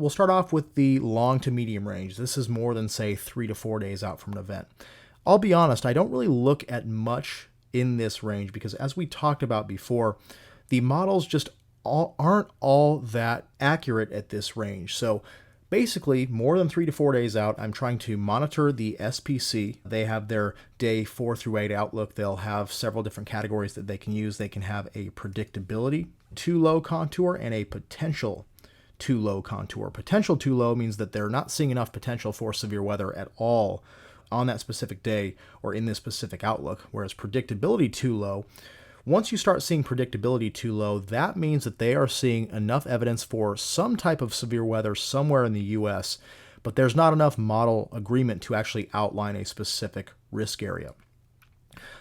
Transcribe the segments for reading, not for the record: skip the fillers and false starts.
We'll start off with the long to medium range. This is more than, say, 3 to 4 days out from an event. I'll be honest, I don't really look at much in this range because, as we talked about before, the models just aren't all that accurate at this range. So basically, more than 3 to 4 days out, I'm trying to monitor the SPC. They have their day 4 through 8 outlook. They'll have several different categories that they can use. They can have a predictability too low contour and a potential too low contour. Potential too low means that they're not seeing enough potential for severe weather at all on that specific day or in this specific outlook, whereas predictability too low, once you start seeing predictability too low, that means that they are seeing enough evidence for some type of severe weather somewhere in the US, but there's not enough model agreement to actually outline a specific risk area.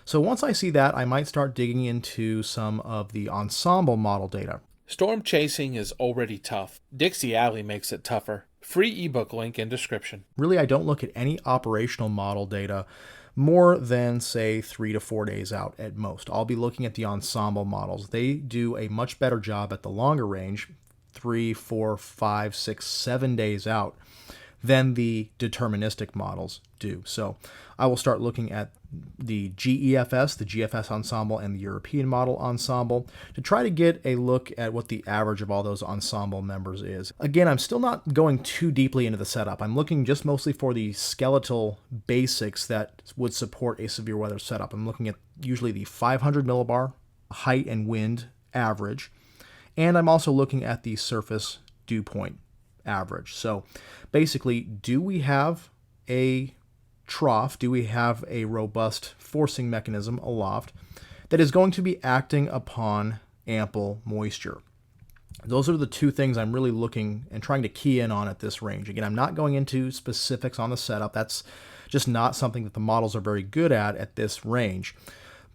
So once I see that, I might start digging into some of the ensemble model data. Storm chasing is already tough. Dixie Alley makes it tougher. Free ebook link in description. Really, I don't look at any operational model data more than, say, 3 to 4 days out at most. I'll be looking at the ensemble models. They do a much better job at the longer range, 3, 4, 5, 6, 7 days out, than the deterministic models do. So I will start looking at the GEFS, the GFS ensemble, and the European model ensemble to try to get a look at what the average of all those ensemble members is. Again, I'm still not going too deeply into the setup. I'm looking just mostly for the skeletal basics that would support a severe weather setup. I'm looking at usually the 500 millibar height and wind average, and I'm also looking at the surface dew point average. So basically, do we have a trough? Do we have a robust forcing mechanism aloft that is going to be acting upon ample moisture? Those are the two things I'm really looking and trying to key in on at this range. Again, I'm not going into specifics on the setup. That's just not something that the models are very good at this range.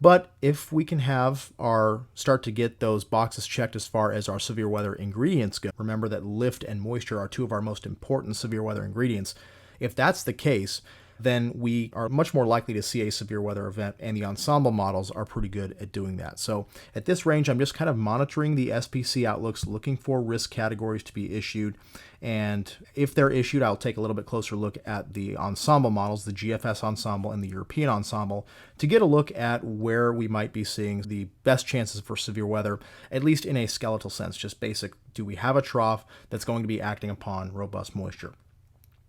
But if we can start to get those boxes checked as far as our severe weather ingredients go, remember that lift and moisture are two of our most important severe weather ingredients. If that's the case, then we are much more likely to see a severe weather event, and the ensemble models are pretty good at doing that. So at this range, I'm just kind of monitoring the SPC outlooks, looking for risk categories to be issued, and if they're issued, I'll take a little bit closer look at the ensemble models, the GFS ensemble and the European ensemble, to get a look at where we might be seeing the best chances for severe weather, at least in a skeletal sense, just basic. Do we have a trough that's going to be acting upon robust moisture?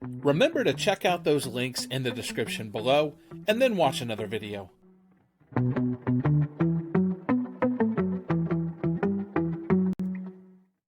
Remember to check out those links in the description below, and then watch another video.